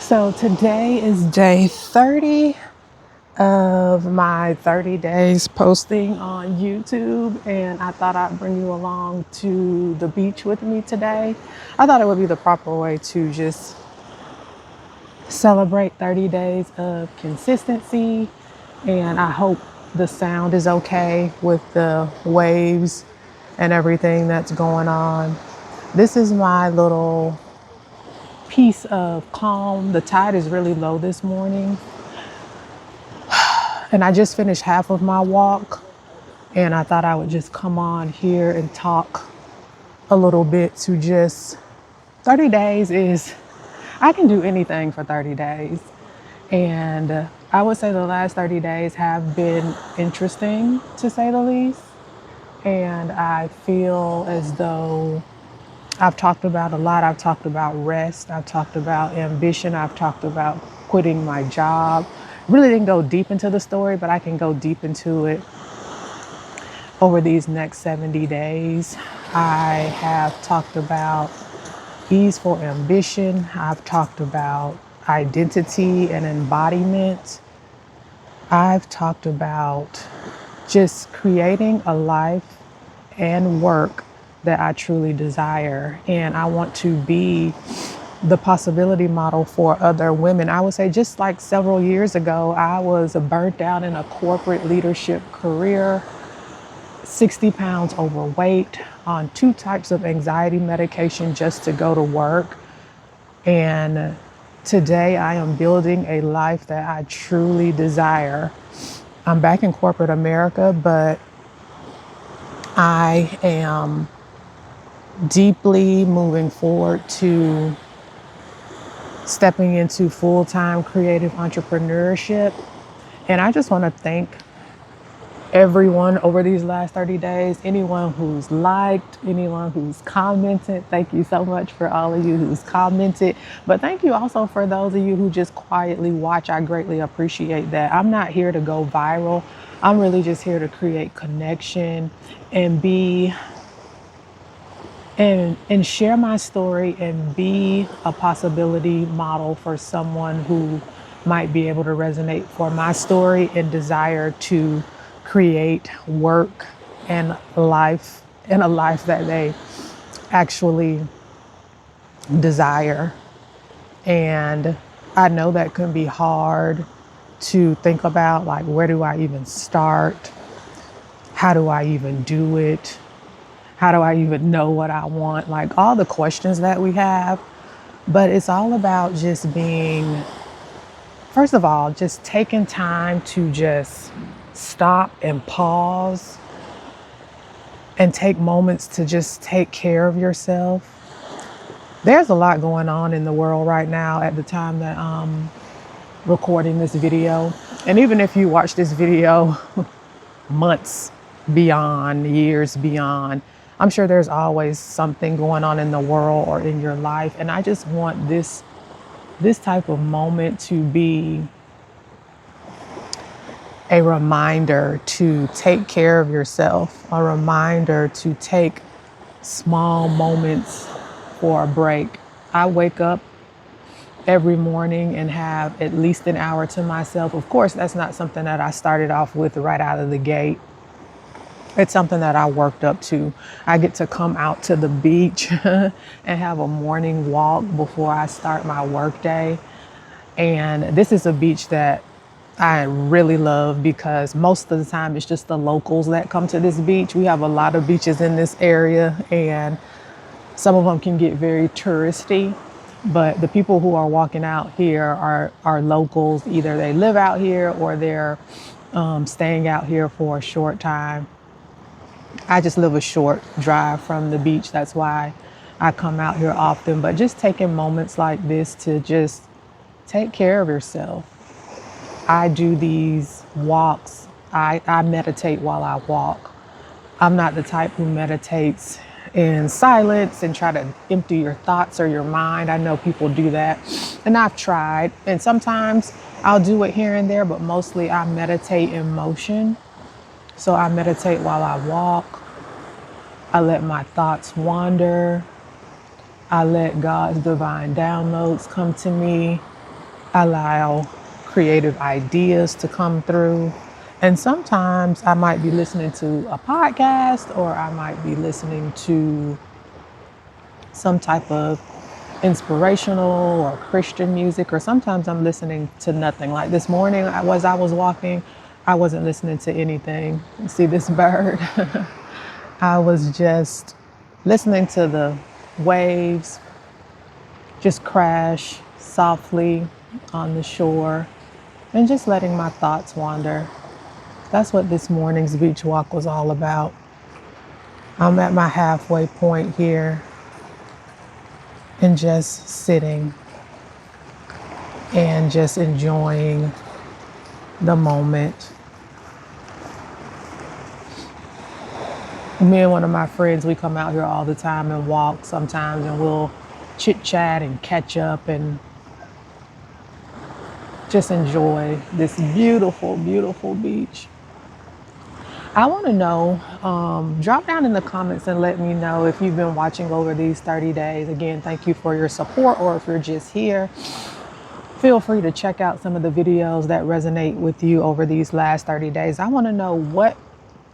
So today is day 30 of my 30 days posting on YouTube, and I thought I'd bring you along to the beach with me today. I thought it would be the proper way to just celebrate 30 days of consistency, and I hope the sound is okay with the waves and everything that's going on. This is my little piece of calm. The tide is really low this morning, and I just finished half of my walk, and I thought I would just come on here and talk a little bit to just 30 days is, I can do anything for 30 days. And I would say the last 30 days have been interesting, to say the least. And I feel as though I've talked about a lot. I've talked about rest. I've talked about ambition. I've talked about quitting my job. Really didn't go deep into the story, but I can go deep into it over these next 70 days. I have talked about easeful ambition. I've talked about identity and embodiment. I've talked about just creating a life and work that I truly desire. And I want to be the possibility model for other women. I would say just like several years ago, I was burnt out in a corporate leadership career, 60 pounds overweight, on 2 types of anxiety medication just to go to work. And today I am building a life that I truly desire. I'm back in corporate America, but I am deeply moving forward to stepping into full-time creative entrepreneurship. And I just want to thank everyone over these last 30 days, anyone who's liked, anyone who's commented. Thank you so much for all of you who's commented. But thank you also for those of you who just quietly watch. I greatly appreciate that. I'm not here to go viral. I'm really just here to create connection and be and share my story and be a possibility model for someone who might be able to resonate for my story and desire to create work and a life that they actually desire. And I know that can be hard to think about, like, where do I even start? How do I even do it? How do I even know what I want? Like, all the questions that we have. But it's all about just being, first of all, just taking time to just stop and pause and take moments to just take care of yourself. There's a lot going on in the world right now at the time that I'm recording this video. And even if you watch this video months beyond, years beyond, I'm sure there's always something going on in the world or in your life. And I just want this type of moment to be a reminder to take care of yourself, a reminder to take small moments for a break. I wake up every morning and have at least an hour to myself. Of course, that's not something that I started off with right out of the gate. It's something that I worked up to. I get to come out to the beach and have a morning walk before I start my work day. And this is a beach that I really love because most of the time it's just the locals that come to this beach. We have a lot of beaches in this area, and some of them can get very touristy. But the people who are walking out here are locals. Either they live out here or they're staying out here for a short time. I just live a short drive from the beach. That's why I come out here often. But just taking moments like this to just take care of yourself. I do these walks. I meditate while I walk. I'm not the type who meditates in silence and try to empty your thoughts or your mind. I know people do that, and I've tried. And sometimes I'll do it here and there, but mostly I meditate in motion. So I meditate while I walk. I let my thoughts wander. I let God's divine downloads come to me. allow creative ideas to come through. And sometimes I might be listening to a podcast, or I might be listening to some type of inspirational or Christian music, or sometimes I'm listening to nothing. Like this morning, as I was walking, I wasn't listening to anything. You see this bird? I was just listening to the waves just crash softly on the shore and just letting my thoughts wander. That's what this morning's beach walk was all about. I'm at my halfway point here and just sitting and just enjoying the moment. Me and one of my friends, we come out here all the time and walk sometimes, and we'll chit chat and catch up and just enjoy this beautiful, beautiful beach. I want to know, drop down in the comments and let me know if you've been watching over these 30 days. Again, thank you for your support, or if you're just here, feel free to check out some of the videos that resonate with you over these last 30 days. I want to know what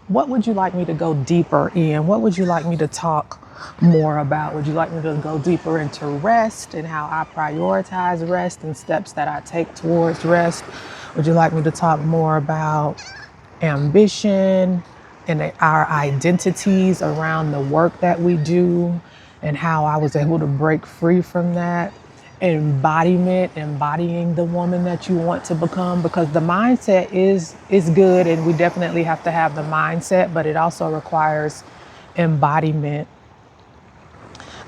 would you like me to go deeper in? What would you like me to talk more about? Would you like me to go deeper into rest and how I prioritize rest and steps that I take towards rest? Would you like me to talk more about ambition and our identities around the work that we do and how I was able to break free from that? Embodiment, embodying the woman that you want to become, because the mindset is good, and we definitely have to have the mindset, but it also requires embodiment.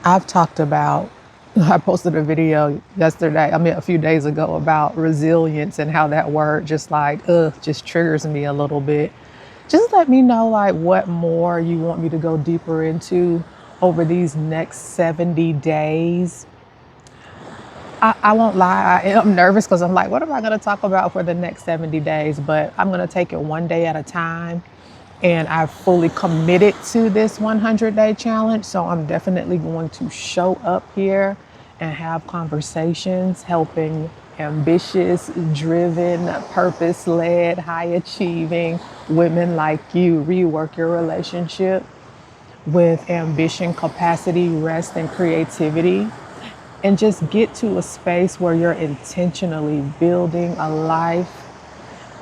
I've talked about, I posted a video a few days ago, about resilience and how that word just triggers me a little bit. Just let me know what more you want me to go deeper into over these next 70 days. I won't lie, I am nervous because I'm like, what am I going to talk about for the next 70 days? But I'm going to take it one day at a time. And I've fully committed to this 100-day challenge. So I'm definitely going to show up here and have conversations helping ambitious, driven, purpose-led, high-achieving women like you rework your relationship with ambition, capacity, rest, and creativity. And just get to a space where you're intentionally building a life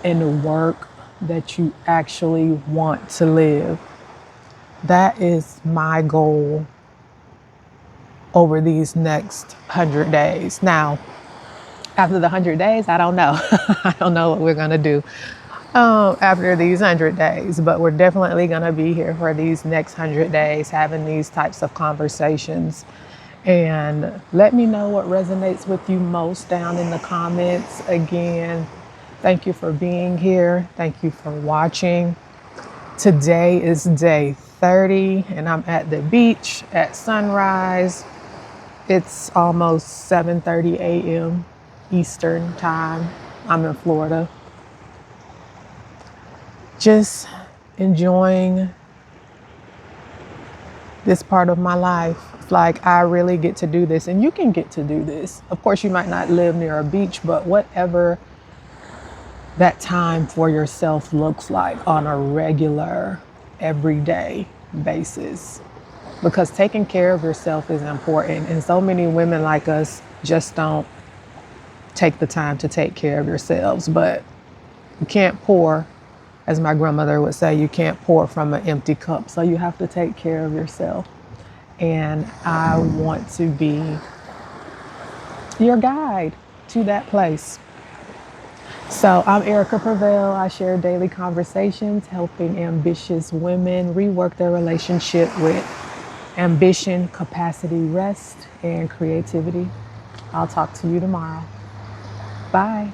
and a work that you actually want to live. That is my goal over these next 100 days. Now, after the 100 days, I don't know. I don't know what we're going to do after these 100 days, but we're definitely going to be here for these next 100 days, having these types of conversations. And let me know what resonates with you most down in the comments. Again, thank you for being here. Thank you for watching. Today is day 30, and I'm at the beach at sunrise. It's almost 7:30 a.m. Eastern time. I'm in Florida. Just enjoying this part of my life. Like, I really get to do this, and you can get to do this. Of course, you might not live near a beach, but whatever that time for yourself looks like on a regular, everyday basis. Because taking care of yourself is important, and so many women like us just don't take the time to take care of yourselves. But you can't pour, as my grandmother would say, you can't pour from an empty cup. So you have to take care of yourself. And I want to be your guide to that place. So I'm Erica Prevail. I share daily conversations helping ambitious women rework their relationship with ambition, capacity, rest, and creativity. I'll talk to you tomorrow. Bye.